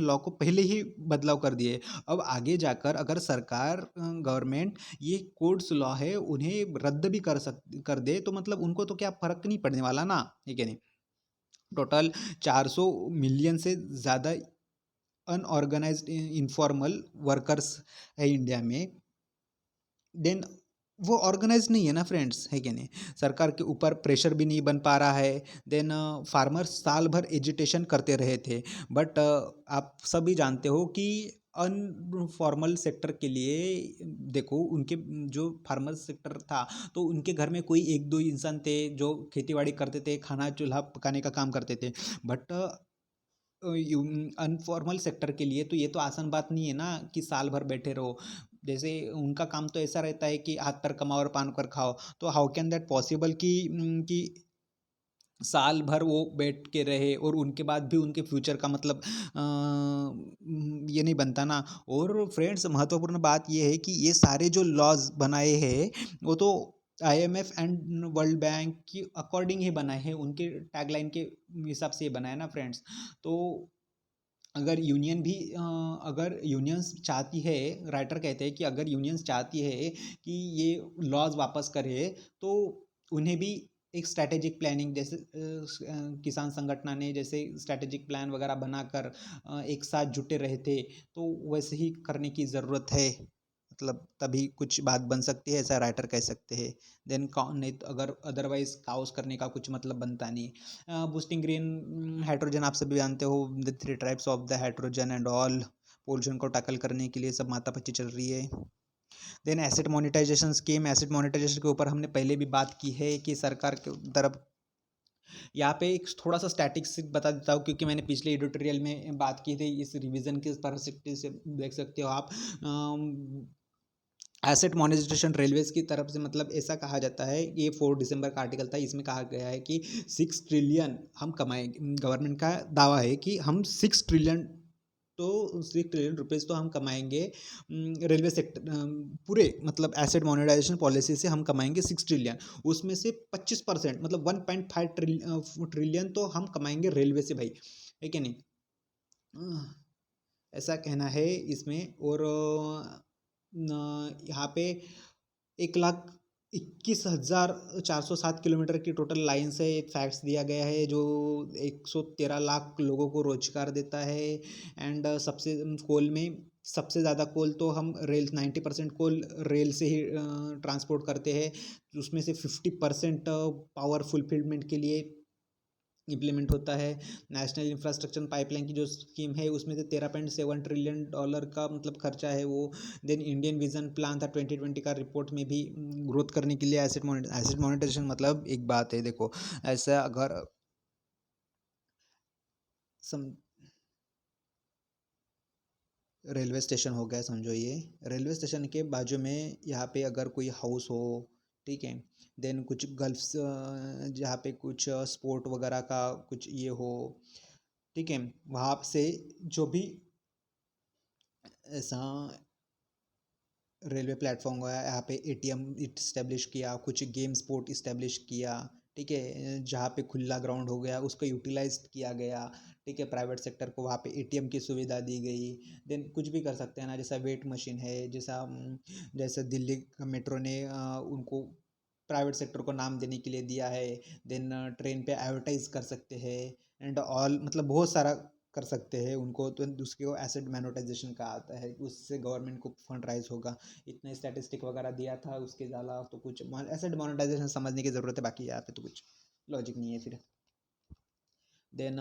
लॉ को पहले ही बदलाव कर दिए। अब आगे जाकर अगर सरकार गवर्नमेंट ये कोड्स लॉ है उन्हें रद्द भी कर दे तो मतलब उनको तो क्या फर्क नहीं पड़ने वाला ना, है कि नहीं। टोटल 400 मिलियन से ज़्यादा अनऑर्गेनाइज्ड इनफॉर्मल वर्कर्स है इंडिया में। देन वो ऑर्गेनाइज नहीं है ना फ्रेंड्स, है कि नहीं। सरकार के ऊपर प्रेशर भी नहीं बन पा रहा है। देन फार्मर्स साल भर एजिटेशन करते रहे थे, बट आप सभी जानते हो कि अनफॉर्मल सेक्टर के लिए देखो उनके जो फार्मर सेक्टर था तो उनके घर में कोई एक दो इंसान थे जो खेतीबाड़ी करते थे, खाना चूल्हा पकाने का काम करते थे। बट अनफॉर्मल सेक्टर के लिए तो ये तो आसान बात नहीं है ना कि साल भर बैठे रहो। जैसे उनका काम तो ऐसा रहता है कि हाथ पैर कमाओ और पान कर खाओ। तो हाउ कैन दैट पॉसिबल कि साल भर वो बैठ के रहे और उनके बाद भी उनके फ्यूचर का मतलब ये नहीं बनता ना। और फ्रेंड्स महत्वपूर्ण बात ये है कि ये सारे जो लॉज बनाए हैं वो तो आईएमएफ एंड वर्ल्ड बैंक की अकॉर्डिंग ही बनाए हैं, उनके टैगलाइन के हिसाब से ये बनाए ना फ्रेंड्स। तो अगर यूनियंस चाहती है, राइटर कहते हैं कि अगर यूनियंस चाहती है कि ये लॉज वापस करे तो उन्हें भी एक स्ट्रैटेजिक प्लानिंग जैसे किसान संगठन ने जैसे स्ट्रैटेजिक प्लान वगैरह बनाकर एक साथ जुटे रहे थे, तो वैसे ही करने की ज़रूरत है। मतलब तभी कुछ बात बन सकती है, ऐसा राइटर कह सकते हैं। देन नहीं तो अगर अदरवाइज काउस करने का कुछ मतलब बनता नहीं। बूस्टिंग ग्रीन हाइड्रोजन आप सभी जानते हो, the 3 types of the hydrogen and all. Pollution को टैकल करने के लिए सब माथापच्ची चल रही है। Then asset monetisation scheme, asset monetisation के ऊपर हमने पहले भी बात की है कि सरकार के तरफ यहाँ पे एक थोड़ा सा स्टैटिक्स बता देता हूँ क्योंकि मैंने पिछले एडिटोरियल में बात की थी। इस रिवीजन के परस्पेक्टिव से देख सकते हो आप। एसेट मोनेटाइजेशन रेलवेज की तरफ से मतलब ऐसा कहा जाता है, ये 4 दिसंबर का आर्टिकल था, इसमें कहा गया है कि 6 ट्रिलियन हम कमाएंगे। गवर्नमेंट का दावा है कि हम 6 ट्रिलियन तो 6 ट्रिलियन रुपीज़ तो हम कमाएंगे रेलवे सेक्टर पूरे मतलब एसेट मोनेटाइजेशन पॉलिसी से हम कमाएंगे 6 ट्रिलियन। उसमें से 25% मतलब 1.5 ट्रिलियन तो हम कमाएंगे रेलवे से भाई, है कि नहीं। ऐसा कहना है इसमें। और यहाँ पे 1,21,407 किलोमीटर की टोटल लाइन से एक फैक्ट्स दिया गया है जो 113 लाख लोगों को रोजगार देता है। एंड सबसे कोल में सबसे ज़्यादा कोल तो हम रेल 90% कोल रेल से ही ट्रांसपोर्ट करते हैं। उसमें से 50% पावर फुलफिलमेंट के लिए इम्प्लीमेंट होता है। नेशनल इंफ्रास्ट्रक्चर पाइपलाइन की जो स्कीम है उसमें से $13.7 ट्रिलियन का मतलब खर्चा है वो। देन इंडियन विजन प्लान था 2020 का, रिपोर्ट में भी ग्रोथ करने के लिए एसेट मोनेटाइजेशन मतलब एक बात है देखो। ऐसा अगर सम रेलवे स्टेशन हो गया समझो, ये रेलवे स्टेशन के बाजू में यहाँ पे अगर कोई हाउस हो, ठीक है। देन कुछ गर्ल्स जहाँ पे कुछ स्पोर्ट वगैरह का कुछ ये हो, ठीक है। वहाँ से जो भी ऐसा रेलवे प्लेटफॉर्म गया यहाँ पे एटीएम इस्टेब्लिश किया, कुछ गेम स्पोर्ट इस्टेब्लिश किया, ठीक है। जहाँ पे खुला ग्राउंड हो गया उसको यूटिलाइज किया गया, ठीक है। प्राइवेट सेक्टर को वहाँ पे एटीएम की सुविधा दी गई। देन कुछ भी कर सकते हैं ना, जैसा वेट मशीन है, जैसे दिल्ली मेट्रो ने उनको प्राइवेट सेक्टर को नाम देने के लिए दिया है। देन ट्रेन पे एडवर्टाइज कर सकते हैं एंड ऑल, मतलब बहुत सारा कर सकते हैं उनको। तो उसके को एसेट मोनेटाइजेशन का आता है, उससे गवर्नमेंट को फंड राइज होगा। इतने स्टैटिस्टिक वगैरह दिया था उसके अलावा तो कुछ एसेट मोनेटाइजेशन समझने की ज़रूरत है, बाकी यहाँ पे तो कुछ लॉजिक नहीं है फिर। देन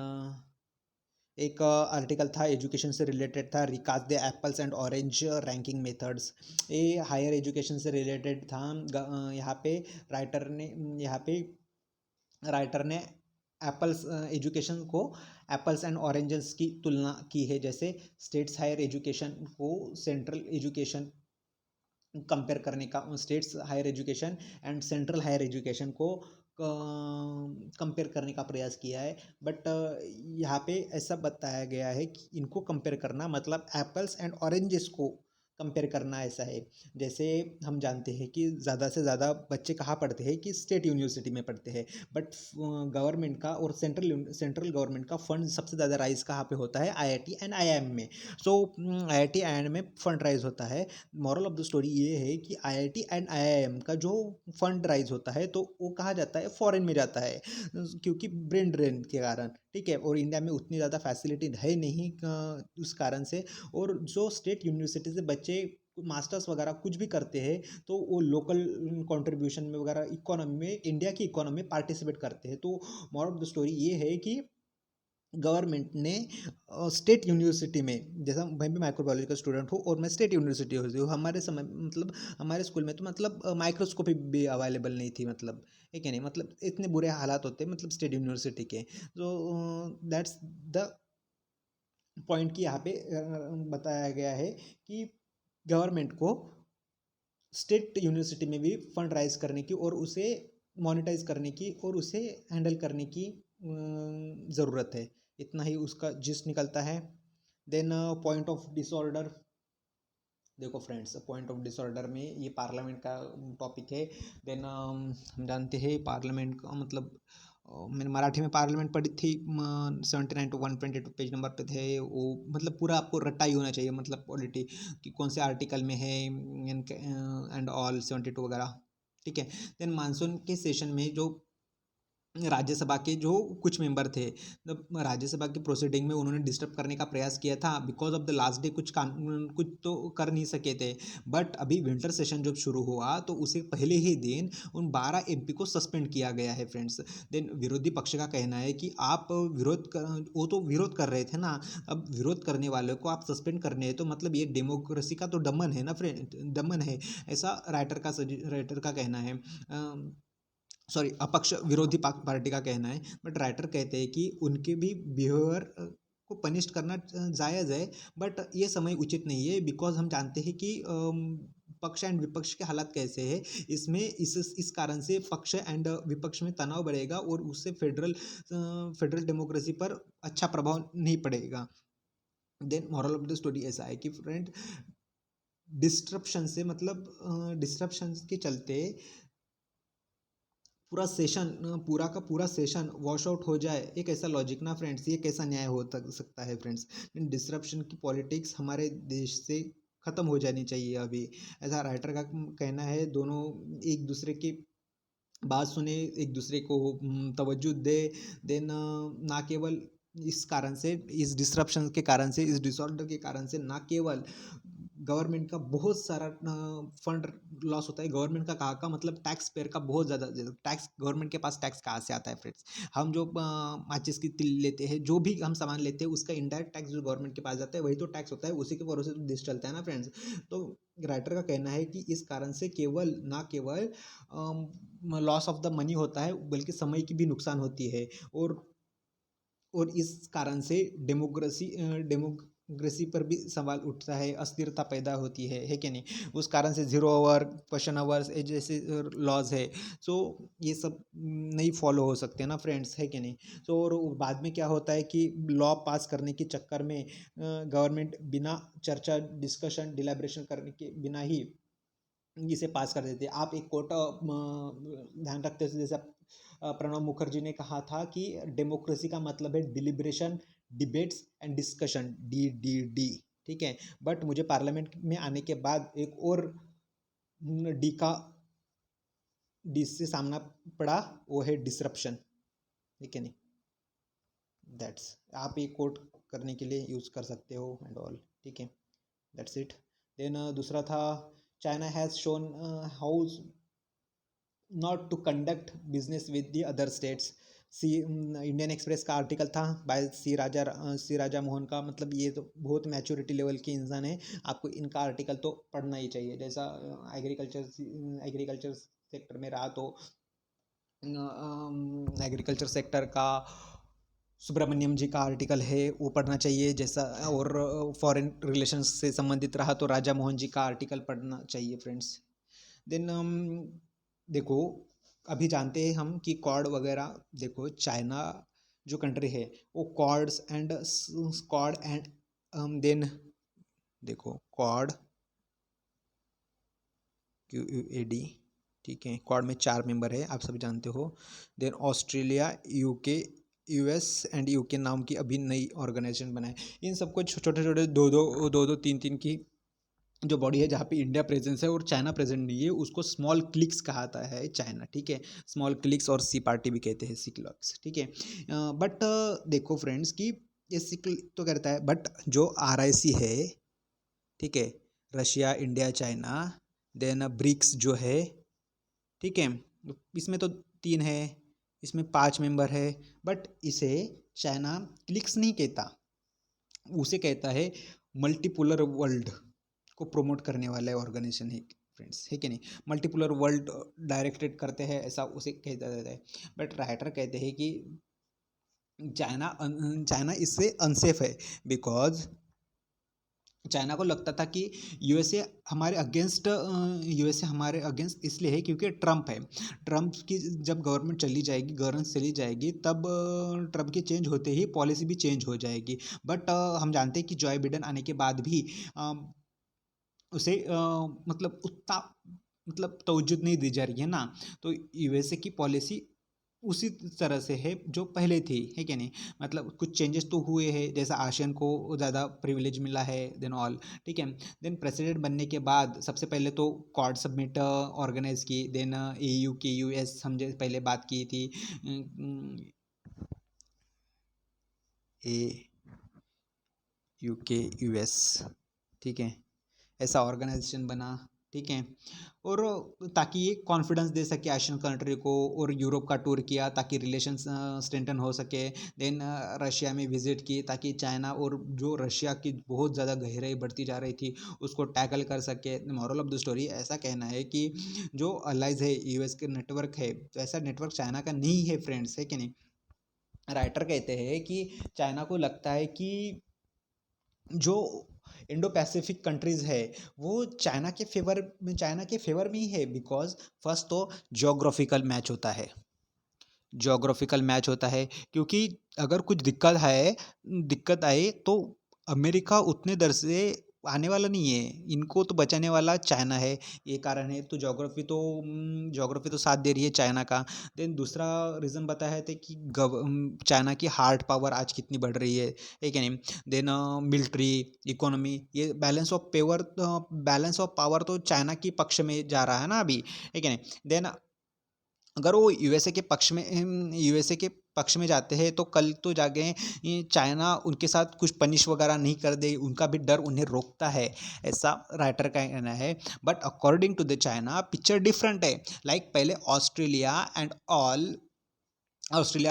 एक आर्टिकल था एजुकेशन से रिलेटेड था, रिकास the apples and orange ranking methods. ये हायर एजुकेशन से रिलेटेड था। यहाँ पे राइटर ने यहाँ पे राइटर ने एप्पल्स एजुकेशन को एप्पल्स एंड ऑरेंजेस की तुलना की है। जैसे स्टेट्स हायर एजुकेशन को सेंट्रल एजुकेशन कंपेयर करने का, states higher education and central higher education को कंपेयर करने का प्रयास किया है। बट यहाँ पे ऐसा बताया गया है कि इनको कंपेयर करना मतलब एप्पल्स एंड ऑरेंजेस को कंपेयर करना ऐसा है। जैसे हम जानते हैं कि ज़्यादा से ज़्यादा बच्चे कहाँ पढ़ते हैं कि स्टेट यूनिवर्सिटी में पढ़ते हैं, बट गवर्नमेंट का और सेंट्रल गवर्नमेंट का फंड सबसे ज़्यादा राइज कहाँ पे होता है, आईआईटी एंड आईआईएम में। सो आईआईटी आईआईएम में फंड राइज होता है। मॉरल ऑफ द स्टोरी ये है कि आईआईटी एंड आईआईएम का जो फंड राइज होता है तो वो कहाँ जाता है, फॉरेन में जाता है, क्योंकि ब्रेन ड्रेन के कारण, ठीक है। और इंडिया में उतनी ज़्यादा फैसिलिटी है नहीं उस कारण से। और जो स्टेट यूनिवर्सिटी से बच्चे मास्टर्स वगैरह कुछ भी करते हैं तो वो लोकल कंट्रीब्यूशन में वगैरह इकोनॉमी में, इंडिया की इकोनॉमी में पार्टिसिपेट करते हैं। तो मॉरल ऑफ द स्टोरी ये है कि गवर्नमेंट ने स्टेट यूनिवर्सिटी में, जैसा मैं भी माइक्रोबायोलॉजी का स्टूडेंट हूँ और मैं स्टेट यूनिवर्सिटी हूँ, हमारे समय मतलब हमारे स्कूल में तो मतलब माइक्रोस्कोपी भी अवेलेबल नहीं थी, मतलब है कि नहीं, मतलब इतने बुरे हालात होते मतलब स्टेट यूनिवर्सिटी के। तो दैट्स द पॉइंट की यहाँ पे बताया गया है कि गवर्नमेंट को स्टेट यूनिवर्सिटी में भी फंड राइज करने की और उसे मोनेटाइज करने की और उसे हैंडल करने की ज़रूरत है। इतना ही उसका जिस्ट निकलता है। देन पॉइंट ऑफ डिसऑर्डर, देखो फ्रेंड्स, पॉइंट ऑफ डिसऑर्डर में ये पार्लियामेंट का टॉपिक है। देन हम जानते हैं पार्लियामेंट का मतलब मैंने मराठी में पार्लियामेंट पढ़ी थी, 79 to 122 पेज नंबर पे थे वो, मतलब पूरा आपको रट्टा ही होना चाहिए, मतलब पॉलिटी कि कौन से आर्टिकल में है एंड ऑल 72 वगैरह, ठीक है। देन मानसून के सेशन में जो राज्यसभा के जो कुछ मेंबर थे, मतलब राज्यसभा की प्रोसीडिंग में उन्होंने डिस्टर्ब करने का प्रयास किया था, because of the last day कुछ तो कर नहीं सके थे। बट अभी विंटर सेशन जब शुरू हुआ तो उसे पहले ही दिन उन 12 एमपी को सस्पेंड किया गया है फ्रेंड्स। देन विरोधी पक्ष का कहना है कि आप वो तो विरोध कर रहे थे ना, अब विरोध करने वालों को आप सस्पेंड करने हैं तो मतलब ये डेमोक्रेसी का तो दमन है ना फ्रेंड, दमन है, ऐसा राइटर का कहना है। सॉरी, अपक्ष विरोधी पार्टी का कहना है। बट राइटर कहते हैं कि उनके भी बिहेवियर को पनिश करना जायज़ है, बट ये समय उचित नहीं है, बिकॉज हम जानते हैं कि पक्ष एंड विपक्ष के हालात कैसे हैं, इसमें इस कारण से पक्ष एंड विपक्ष में तनाव बढ़ेगा और उससे फेडरल डेमोक्रेसी पर अच्छा प्रभाव नहीं पड़ेगा। Then moral of the story ऐसा है कि फ्रेंड, डिस्ट्रप्शन से मतलब डिस्ट्रप्शन के चलते पूरा का पूरा सेशन वॉश आउट हो जाए, एक ऐसा लॉजिक ना फ्रेंड्स, ये कैसा न्याय हो सकता है फ्रेंड्स। डिसरप्शन की पॉलिटिक्स हमारे देश से ख़त्म हो जानी चाहिए अभी, ऐसा राइटर का कहना है। दोनों एक दूसरे की बात सुने, एक दूसरे को तवज्जो दे। देन ना केवल इस कारण से, इस डिसरप्शन के कारण से, इस डिसऑर्डर के कारण से ना केवल गवर्नमेंट का बहुत सारा फंड लॉस होता है, गवर्नमेंट का कहाँ का मतलब टैक्स पेयर का बहुत ज़्यादा टैक्स, गवर्नमेंट के पास टैक्स कहाँ से आता है फ्रेंड्स। हम जो माचिस की तिल लेते हैं, जो भी हम सामान लेते हैं, उसका इनडायरेक्ट टैक्स जो गवर्नमेंट के पास जाता है वही तो टैक्स होता है, उसी के भरोसे तो देश चलता है ना फ्रेंड्स। तो राइटर का कहना है कि इस कारण से ना केवल लॉस ऑफ द मनी होता है बल्कि समय की भी नुकसान होती है। और इस कारण से डेमोक्रेसी पर भी सवाल उठता है, अस्थिरता पैदा होती है कि नहीं। उस कारण से 0 आवर, क्वेश्चन आवर्स जैसे लॉज है, सो ये सब नहीं फॉलो हो सकते ना फ्रेंड्स, है कि नहीं। तो और बाद में क्या होता है कि लॉ पास करने के चक्कर में गवर्नमेंट बिना चर्चा, डिस्कशन, डिलिब्रेशन करने के बिना ही इसे पास कर देते। आप एक कोट ध्यान रखते हो, जैसे प्रणब मुखर्जी ने कहा था कि डेमोक्रेसी का मतलब है deliberation, debates and discussion, DDD, ठीक है। बट मुझे पार्लियामेंट में आने के बाद एक और डी से सामना पड़ा, वो है डिसरप्शन, ठीक है नहीं। दैट्स, आप एक कोट करने के लिए यूज़ कर सकते हो एंड ऑल, ठीक है। That's it. देन दूसरा था, China has shown how not to conduct business with the other states. Indian Express का आर्टिकल था बाय सी राजा मोहन का, मतलब ये तो बहुत मैच्योरिटी लेवल के इंसान है, आपको इनका आर्टिकल तो पढ़ना ही चाहिए। जैसा एग्रीकल्चर सेक्टर में रहा तो एग्रीकल्चर सेक्टर का सुब्रमण्यम जी का आर्टिकल है वो पढ़ना चाहिए जैसा, और फॉरेन रिलेशंस से संबंधित रहा तो राजा मोहन जी का आर्टिकल पढ़ना चाहिए फ्रेंड्स। देन देखो, अभी जानते हैं हम कि कॉर्ड वगैरह, देखो चाइना जो कंट्री है वो कॉर्ड एंड देन देखो कॉर्ड QUAD, ठीक है, क्वाड में 4 मेंबर है, आप सभी जानते हो। Then Australia, UK, US and UK नाम की अभी नई ऑर्गेनाइजेशन बनाए। इन सबको छोटे छोटे दो दो तीन तीन की जो बॉडी है, जहाँ पे इंडिया प्रेजेंस है और चाइना प्रेजेंट नहीं है, उसको स्मॉल क्लिक्स कहता है चाइना, ठीक है। स्मॉल क्लिक्स और सी पार्टी भी कहते हैं, सी क्लिक्स, ठीक है। बट देखो फ्रेंड्स कि ये सी तो कहता है, बट जो RIC है, ठीक है, Russia, India, China, then BRICS जो है, ठीक है, इसमें तो 3 है, इसमें 5 मेंबर है, बट इसे चाइना क्लिक्स नहीं कहता, उसे कहता है मल्टीपोलर वर्ल्ड को प्रमोट करने वाला ऑर्गेनाइजेशन है फ्रेंड्स, है कि नहीं। मल्टीपोलर वर्ल्ड डायरेक्टेड करते हैं, ऐसा उसे कहता जाता है। बट राइटर कहते हैं कि चाइना इससे अनसेफ है, बिकॉज चाइना को लगता था कि यूएसए हमारे अगेंस्ट इसलिए है क्योंकि ट्रम्प है। ट्रम्प की जब गवर्नमेंट चली जाएगी तब ट्रम्प की चेंज होते ही पॉलिसी भी चेंज हो जाएगी। बट हम जानते हैं कि जॉय बिडेन आने के बाद भी उसे मतलब उतना मतलब तवज्जो नहीं दी जा रही है ना, तो यूएसए की पॉलिसी उसी तरह से है जो पहले थी, है क्या नहीं। मतलब कुछ चेंजेस तो हुए हैं, जैसा आशियन को ज़्यादा प्रिविलेज मिला है, देन ऑल, ठीक है। देन प्रेसिडेंट बनने के बाद सबसे पहले तो कॉर्ड सब्मिट ऑर्गेनाइज की, देन AU के US हम जो पहले बात की थी, AUK US, ठीक है, ऐसा ऑर्गेनाइजेशन बना, ठीक है। और ताकि ये कॉन्फिडेंस दे सके एशियन कंट्री को, और यूरोप का टूर किया ताकि रिलेशंस स्ट्रेंथन हो सके। देन रशिया में विजिट की ताकि चाइना और जो रशिया की बहुत ज़्यादा गहराई बढ़ती जा रही थी उसको टैकल कर सके। मॉरल ऑफ द स्टोरी ऐसा कहना है कि जो अलाइज है US के नेटवर्क है, तो ऐसा नेटवर्क चाइना का नहीं है फ्रेंड्स, है कि नहीं। राइटर कहते हैं कि चाइना को लगता है कि जो इंडो पैसिफिक कंट्रीज है वो चाइना के फेवर में ही है, बिकॉज फर्स्ट तो जोग्राफिकल मैच होता है, क्योंकि अगर कुछ दिक्कत आए तो अमेरिका उतने दर से आने वाला नहीं है, इनको तो बचाने वाला चाइना है, ये कारण है। तो जोग्राफी तो साथ दे रही है चाइना का। देन दूसरा रीज़न बताया थे कि चाइना की हार्ड पावर आज कितनी बढ़ रही है कि नहीं। देन मिलिट्री, इकोनॉमी, ये बैलेंस ऑफ पावर तो चाइना की पक्ष में जा रहा है ना अभी, है कि नहीं। देन अगर वो यूएसए के पक्ष में जाते हैं तो कल तो जाके चाइना उनके साथ कुछ पनिश वगैरह नहीं कर दे, उनका भी डर उन्हें रोकता है, ऐसा राइटर का कहना है। But according to the China picture different है। लाइक पहले ऑस्ट्रेलिया,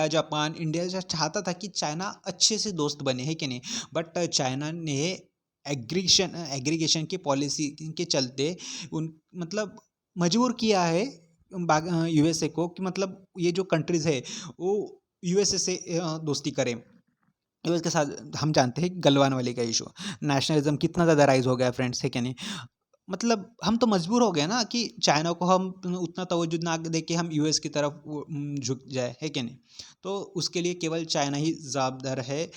जापान, इंडिया चाहता था कि चाइना अच्छे से दोस्त बने, है कि नहीं। बट चाइना ने एग्रीगेशन की पॉलिसी के चलते उन मतलब मजबूर किया है USA को कि मतलब ये जो कंट्रीज़ है वो USA से दोस्ती करें। यूएस के साथ हम जानते हैं गलवान वाली का इशू, नेशनलिज्म कितना ज़्यादा राइज हो गया फ्रेंड्स, है क्या नहीं। मतलब हम तो मजबूर हो गए ना कि चाइना को हम उतना तवज्जो ना दे के हम US की तरफ झुक जाए, है कि नहीं। तो उसके लिए केवल चाइना ही जवाबदार है।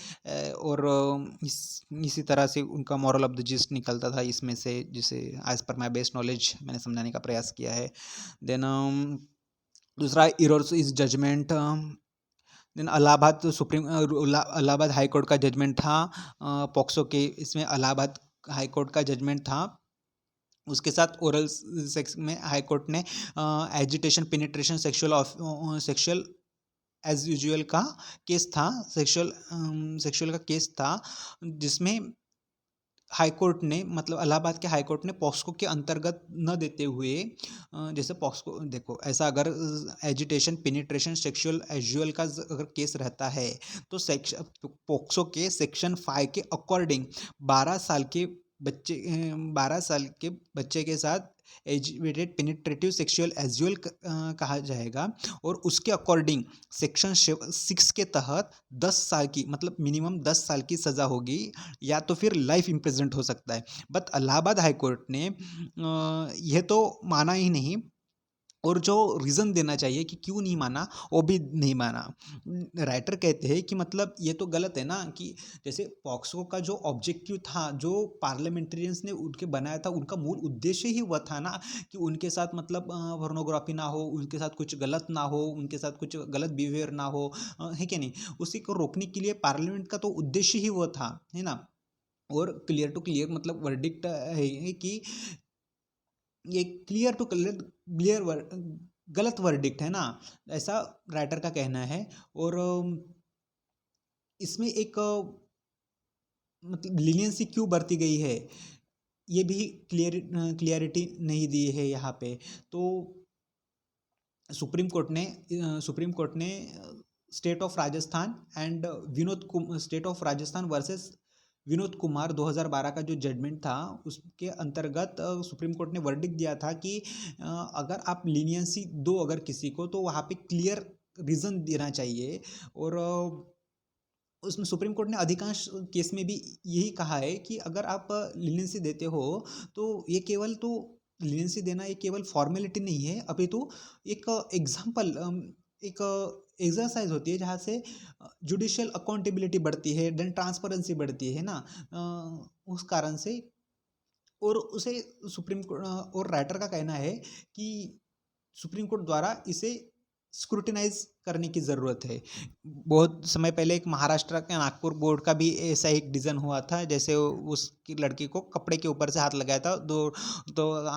और इसी तरह से उनका मॉरल ऑफ द जिस्ट निकलता था इसमें से, जिसे as per my best knowledge मैंने समझाने का प्रयास किया है। देन दूसरा errors is judgement. Then Allahabad high court का जजमेंट था पॉक्सो के, इसमें इलाहाबाद हाई कोर्ट का जजमेंट था। उसके साथ ओरल सेक्स में हाई कोर्ट ने agitation, penetration, sexual as usual का केस था, सेक्सुअल का केस था, जिसमें हाई कोर्ट ने मतलब इलाहाबाद के हाई कोर्ट ने पॉक्सो के अंतर्गत न देते हुए, जैसे पॉक्सो देखो ऐसा अगर एजिटेशन, पेनिट्रेशन, सेक्सुअल एजुअल का अगर केस रहता है तो पॉक्सो के सेक्शन 5 के अकॉर्डिंग 12 साल के बच्चे के साथ एजिटेटेड पेनिट्रेटिव सेक्सुअल एजुअल कहा जाएगा। और उसके अकॉर्डिंग सेक्शन 6 के तहत 10 साल की मतलब मिनिमम 10 साल की सज़ा होगी, या तो फिर लाइफ इम्प्रिजनमेंट हो सकता है। बट इलाहाबाद हाई कोर्ट ने यह तो माना ही नहीं, और जो रीज़न देना चाहिए कि क्यों नहीं माना, वो भी नहीं माना। राइटर कहते हैं कि मतलब ये तो गलत है ना कि जैसे पॉक्सो का जो ऑब्जेक्टिव था, जो पार्लियामेंटेरियंस ने उनके बनाया था, उनका मूल उद्देश्य ही वह था ना कि उनके साथ मतलब पोर्नोग्राफी ना हो, उनके साथ कुछ गलत ना हो, उनके साथ कुछ गलत बिहेवियर ना हो, है कि नहीं? उसी को रोकने के लिए पार्लियामेंट का तो उद्देश्य ही वो था, है ना? और क्लियर टू क्लियर मतलब वर्डिक्ट है कि ये क्लियर टू क्लियर गलत वर्डिक्ट है ना, ऐसा राइटर का कहना है। और इसमें एक मतलब लीनियंसी क्यों बरती गई है, ये भी क्लियरिटी नहीं दी है यहाँ पे। तो सुप्रीम कोर्ट ने state of Rajasthan and state of Rajasthan versus Vinod Kumar 2012 का जो जजमेंट था, उसके अंतर्गत सुप्रीम कोर्ट ने वर्डिक्ट दिया था कि अगर आप लीनियंसी दो अगर किसी को, तो वहाँ पे क्लियर रीज़न देना चाहिए। और उसमें सुप्रीम कोर्ट ने अधिकांश केस में भी यही कहा है कि अगर आप लीनियंसी देते हो तो ये केवल तो लीनियंसी देना ये केवल फॉर्मेलिटी नहीं है, अभी तो एक एग्जाम्पल, एक एक्सरसाइज होती है जहाँ से जुडिशियल अकाउंटेबिलिटी बढ़ती है, देन ट्रांसपेरेंसी बढ़ती है ना। उस कारण से और उसे सुप्रीम कोर्ट और राइटर का कहना है कि सुप्रीम कोर्ट द्वारा इसे स्क्रूटिनाइज करने की ज़रूरत है। बहुत समय पहले एक महाराष्ट्र के नागपुर बोर्ड का भी ऐसा एक डिसीजन हुआ था, जैसे उसकी लड़की को कपड़े के ऊपर से हाथ लगाया था, तो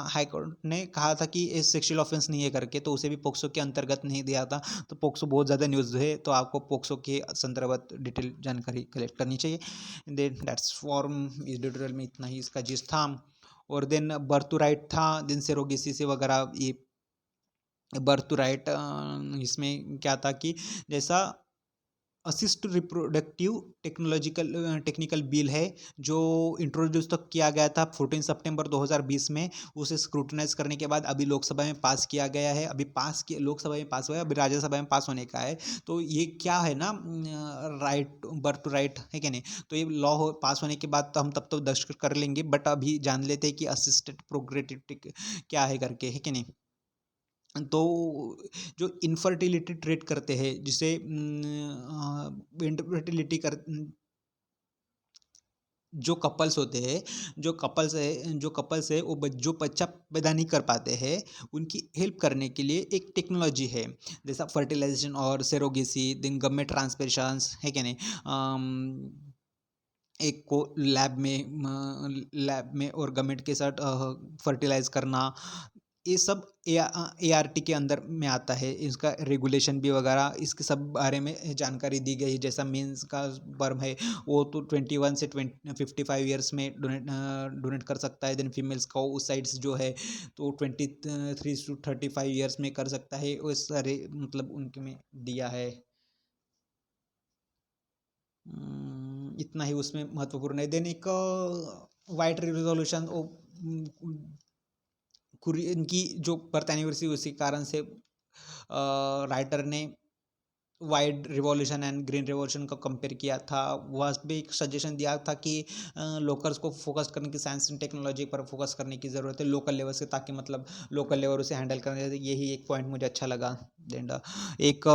हाई कोर्ट ने कहा था कि ये सेक्सुअल ऑफेंस नहीं है करके, तो उसे भी पोक्सो के अंतर्गत नहीं दिया था। तो पोक्सो बहुत ज़्यादा न्यूज़ है, तो आपको पोक्सो के संदर्भत डिटेल जानकारी कलेक्ट करनी चाहिए। देन दैट्स फॉर्म इस ट्यूटोरियल में इतना ही इसका जिस था। और देन बर्थ टू राइट था, देन सेरोगेसी से वगैरह। ये बर्थ टू राइट इसमें क्या था कि जैसा असिस्ट रिप्रोडक्टिव टेक्निकल बिल है जो इंट्रोड्यूस तक किया गया था 14 सितंबर 2020 में, उसे स्क्रूटनाइज करने के बाद अभी लोकसभा में पास किया गया है। अभी लोकसभा में पास हुआ है, अभी राज्यसभा में पास होने का है। तो ये क्या है ना, राइट, बर्थ टू राइट है कि नहीं? तो ये लॉ पास होने के बाद तो हम तब तो दस्तखत कर लेंगे, बट अभी जान लेते हैं कि असिस्टेड प्रोक्रिएटिव क्या है करके, है कि नहीं? तो जो इनफर्टिलिटी ट्रीट करते हैं, जिसे इनफर्टिलिटी कर जो कपल्स है वो जो बच्चा पैदा नहीं कर पाते हैं, उनकी हेल्प करने के लिए एक टेक्नोलॉजी है, जैसा फर्टिलाइजेशन और सेरोगेसी, दिन गमेट ट्रांसपेशंस, है कि नहीं? एक को लैब में और गवर्नमेंट के साथ फर्टिलाइज करना, ये सब ART के अंदर में आता है। इसका रेगुलेशन भी वगैरह, इसके सब बारे में जानकारी दी गई है। जैसा मेंस का स्पर्म है वो तो 21 से 55 ईयर्स में डोनेट कर सकता है। देन फीमेल्स का oocytes जो है तो 23 to 35 ईयर्स में कर सकता है। वो सारे मतलब उनके में दिया है। इतना ही उसमें महत्वपूर्ण है। देन एक वाइड रिजोल्यूशन इनकी जो बर्थ एनिवर्सरी, उसी कारण से राइटर ने wide revolution and green revolution को कंपेयर किया था। वह भी एक सजेशन दिया था कि लोकल्स को फोकस करने की, साइंस एंड टेक्नोलॉजी पर फोकस करने की ज़रूरत है लोकल लेवल से, ताकि मतलब लोकल लेवल उसे हैंडल करने। यही एक पॉइंट मुझे अच्छा लगा। देन एक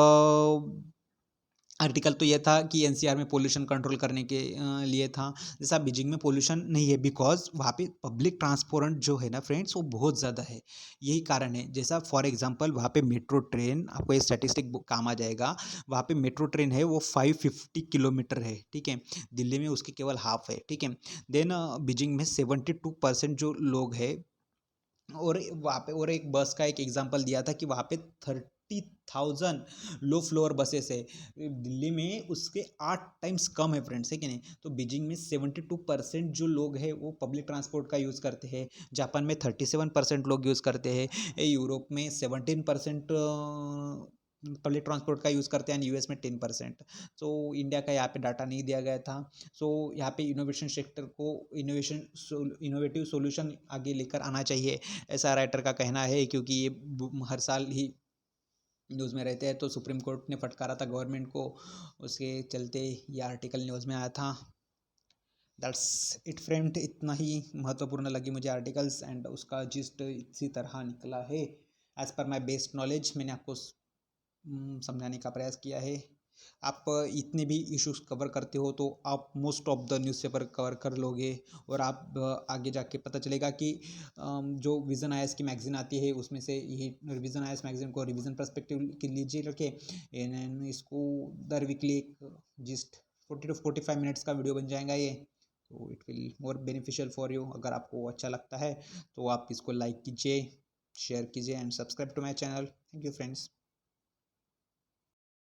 आर्टिकल तो ये था कि एनसीआर में पोल्यूशन कंट्रोल करने के लिए था। जैसा बीजिंग में पोल्यूशन नहीं है बिकॉज वहाँ पे पब्लिक ट्रांसपोर्ट जो है ना फ्रेंड्स, वो बहुत ज़्यादा है, यही कारण है। जैसा फॉर एग्जांपल वहाँ पे मेट्रो ट्रेन, आपको ये स्टैटिस्टिक काम आ जाएगा, वहाँ पे मेट्रो ट्रेन है वो 550 किलोमीटर है, ठीक है। दिल्ली में उसकी केवल हाफ है, ठीक है। देन बीजिंग में 72% जो लोग हैं, और वहाँ पे और एक बस का एक एग्जांपल दिया था कि वहाँ पे 30,000 लो फ्लोर बसेस है। दिल्ली में उसके 8 टाइम्स कम है फ्रेंड्स, है कि नहीं? तो बीजिंग में 72% जो लोग हैं वो पब्लिक ट्रांसपोर्ट का यूज़ करते हैं। जापान में 37% लोग यूज़ करते हैं। यूरोप में 17% पब्लिक ट्रांसपोर्ट का यूज़ करते हैं, एंड यूएस में 10%। तो इंडिया का यहाँ पे डाटा नहीं दिया गया था। सो यहाँ पे इनोवेशन सेक्टर को इनोवेटिव सोल्यूशन आगे लेकर आना चाहिए, ऐसा राइटर का कहना है। क्योंकि ये हर साल ही न्यूज़ में रहते हैं, तो सुप्रीम कोर्ट ने फटकारा था गवर्नमेंट को, उसके चलते ये आर्टिकल न्यूज़ में आया था। दैट्स इट फ्रेंड, इतना ही महत्वपूर्ण लगी मुझे आर्टिकल्स, एंड उसका जिस्ट इसी तरह निकला है। As per my best knowledge मैंने आपको समझाने का प्रयास किया है। आप इतने भी इश्यूज कवर करते हो तो आप most of the newspaper cover कर लोगे, और आप आगे जाके पता चलेगा कि जो विज़न आईएएस की मैगज़ीन आती है उसमें से ये रिवीजन आईएएस मैगज़ीन को रिवीजन पर्सपेक्टिव के लीजिए रखे, इसको दर वीकली एक जिस्ट 40 to 45 मिनट्स का वीडियो बन जाएगा ये, तो it will more beneficial for you. अगर आपको अच्छा लगता है तो आप इसको लाइक कीजिए, शेयर कीजिए and subscribe to my channel. Thank you friends.